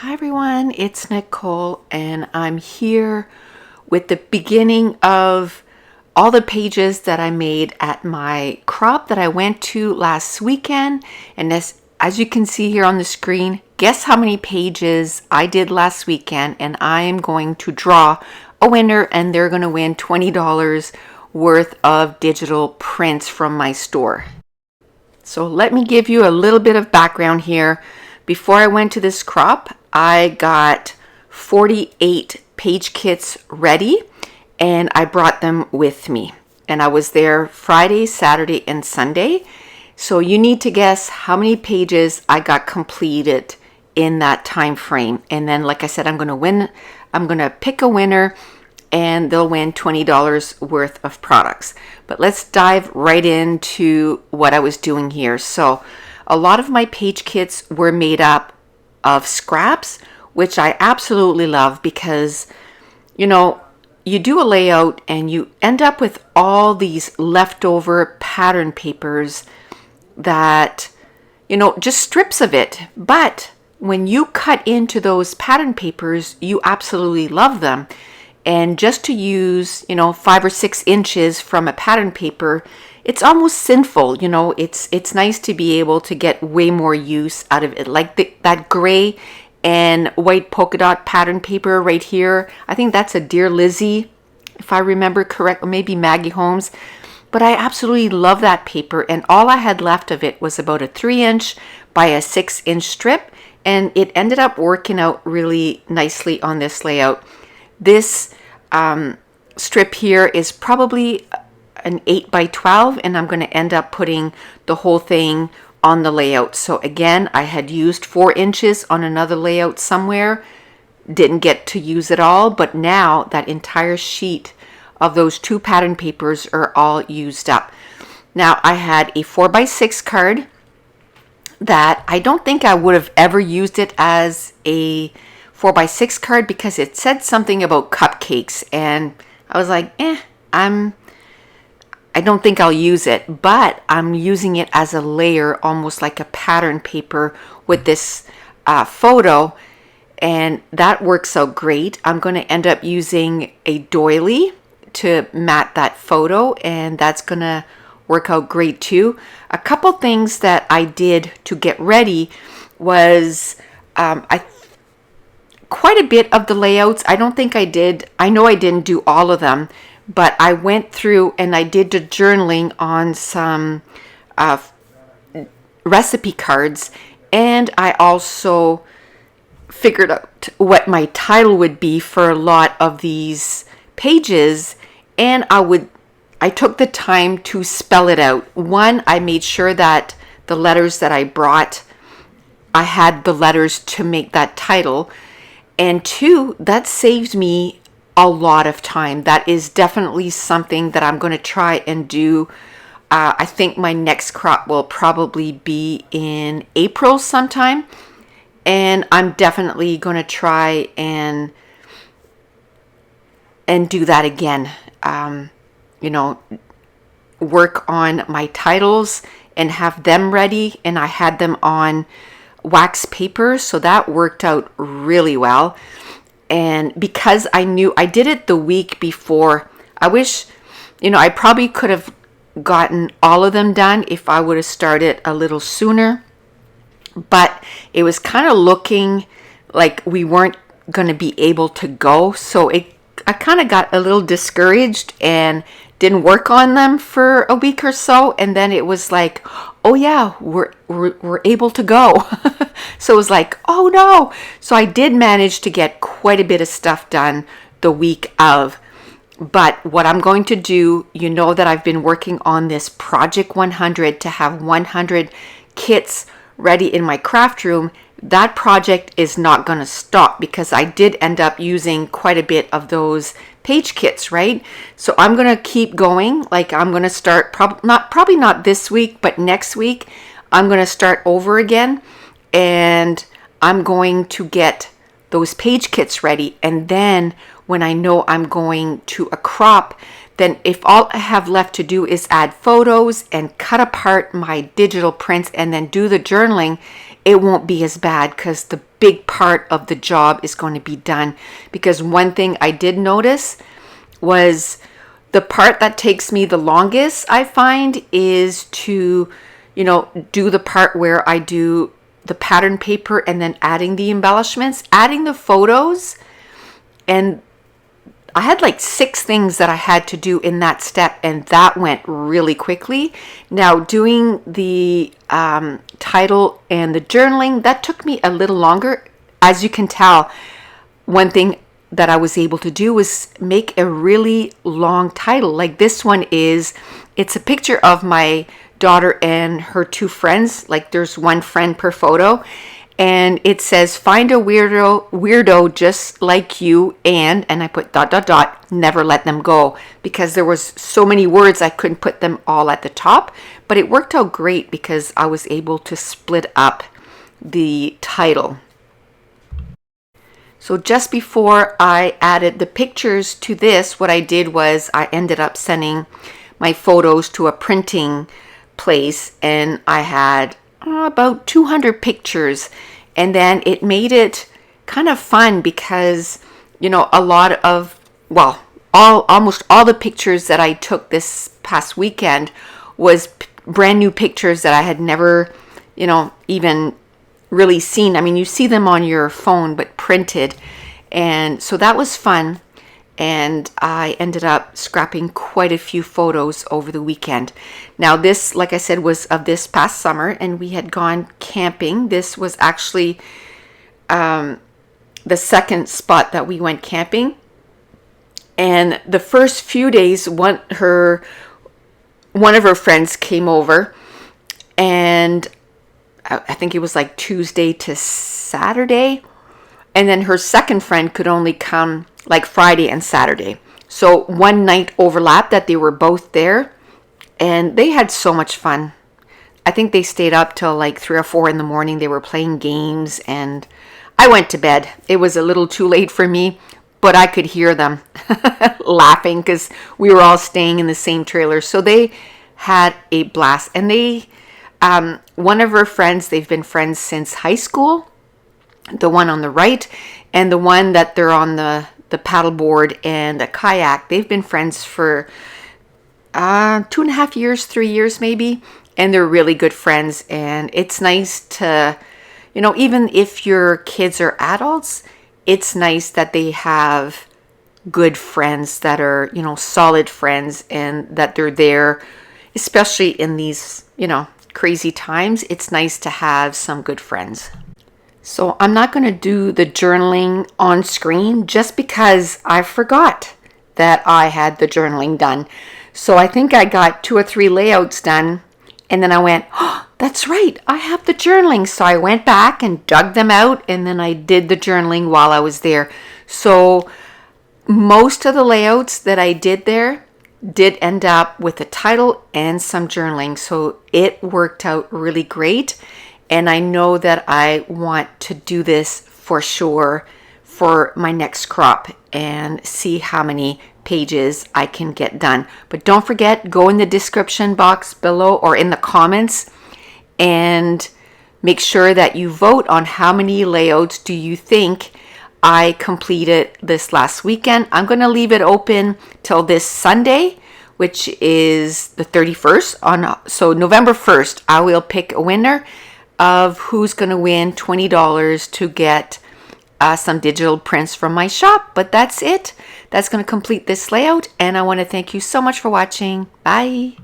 Hi everyone, it's Nicole and I'm here with the beginning of all the pages that I made at my crop that I went to last weekend. And as you can see here on the screen, guess how many pages I did last weekend, and I am going to draw a winner and they're going to win $20 worth of digital prints from my store. So let me give you a little bit of background here. Before I went to this crop, I got 48 page kits ready and I brought them with me. And I was there Friday, Saturday, and Sunday. So you need to guess how many pages I got completed in that time frame. And then, like I said, I'm going to pick a winner and they'll win $20 worth of products. But let's dive right into what I was doing here. So a lot of my page kits were made up of scraps, which I absolutely love because, you do a layout and you end up with all these leftover pattern papers that, just strips of it. But when you cut into those pattern papers, you absolutely love them. And just to use, 5 or 6 inches from a pattern paper, it's almost sinful. It's nice to be able to get way more use out of it. Like that gray and white polka dot pattern paper right here. I think that's a Dear Lizzie, if I remember correct, or maybe Maggie Holmes. But I absolutely love that paper, and all I had left of it was about a 3-inch by a 6-inch strip, and it ended up working out really nicely on this layout. This strip here is probably an 8 by 12, and I'm going to end up putting the whole thing on the layout. So again, I had used 4 inches on another layout somewhere, didn't get to use it all, but now that entire sheet of those 2 pattern papers are all used up. Now I had a 4 by 6 card that I don't think I would have ever used it as a 4 by 6 card because it said something about cupcakes, and I was like, I don't think I'll use it, but I'm using it as a layer, almost like a pattern paper with this photo, and that works out great. I'm going to end up using a doily to mat that photo, and that's going to work out great too. A couple things that I did to get ready was quite a bit of the layouts. I don't think I did. I know I didn't do all of them, but I went through and I did the journaling on some recipe cards, and I also figured out what my title would be for a lot of these pages, and I took the time to spell it out. One, I made sure that the letters that I brought, I had the letters to make that title. And 2, that saved me a lot of time. That is definitely something that I'm going to try and do. I think my next crop will probably be in April sometime. And I'm definitely going to try and do that again. Work on my titles and have them ready. And I had them on wax paper, so that worked out really well. And because I knew I did it the week before, I wish, I probably could have gotten all of them done if I would have started a little sooner, but it was kind of looking like we weren't going to be able to go, so I kind of got a little discouraged and didn't work on them for a week or so, and then it was like, oh yeah, we're able to go. So it was like, oh no. So I did manage to get quite a bit of stuff done the week of. But what I'm going to do, that I've been working on this Project 100 to have 100 kits ready in my craft room. That project is not going to stop because I did end up using quite a bit of those page kits, right? So I'm going to keep going. Like I'm going to start probably not this week, but next week I'm going to start over again, and I'm going to get those page kits ready. And then when I know I'm going to a crop, then if all I have left to do is add photos and cut apart my digital prints and then do the journaling, it won't be as bad because the big part of the job is going to be done. Because one thing I did notice was the part that takes me the longest, I find, is to, do the part where I do the pattern paper and then adding the embellishments, adding the photos. And I had like 6 things that I had to do in that step, and that went really quickly. Now, doing the title and the journaling, that took me a little longer. As you can tell, one thing that I was able to do was make a really long title. Like this one it's a picture of my daughter and her 2 friends. Like there's 1 friend per photo. And it says, find a weirdo just like you, and I put ... never let them go, because there was so many words I couldn't put them all at the top. But it worked out great because I was able to split up the title. So just before I added the pictures to this, what I did was I ended up sending my photos to a printing place, and I had about 200 pictures. And then it made it kind of fun because, a lot of, almost all the pictures that I took this past weekend was brand new pictures that I had never, even really seen. I mean, you see them on your phone, but printed. And so that was fun. And I ended up scrapping quite a few photos over the weekend. Now this, like I said, was of this past summer, and we had gone camping. This was actually the second spot that we went camping. And the first few days, one of her friends came over, and I think it was like Tuesday to Saturday. And then her second friend could only come like Friday and Saturday. So one night overlapped that they were both there, and they had so much fun. I think they stayed up till like 3 or 4 in the morning. They were playing games, and I went to bed. It was a little too late for me, but I could hear them laughing because we were all staying in the same trailer. So they had a blast. And they, one of her friends, they've been friends since high school, the one on the right, and the one that they're on the paddleboard and the kayak, they've been friends for 2.5 years, 3 years maybe, and they're really good friends. And it's nice to, even if your kids are adults, it's nice that they have good friends that are, solid friends, and that they're there, especially in these, crazy times. It's nice to have some good friends. So I'm not going to do the journaling on screen just because I forgot that I had the journaling done. So I think I got 2 or 3 layouts done, and then I went, oh, that's right, I have the journaling. So I went back and dug them out, and then I did the journaling while I was there. So most of the layouts that I did there did end up with a title and some journaling. So it worked out really great. And I know that I want to do this for sure for my next crop and see how many pages I can get done. But don't forget, go in the description box below or in the comments and make sure that you vote on how many layouts do you think I completed this last weekend. I'm going to leave it open till this Sunday, which is the 31st. So November 1st, I will pick a winner of who's going to win $20 to get some digital prints from my shop. But that's it. That's going to complete this layout, and I want to thank you so much for watching. Bye.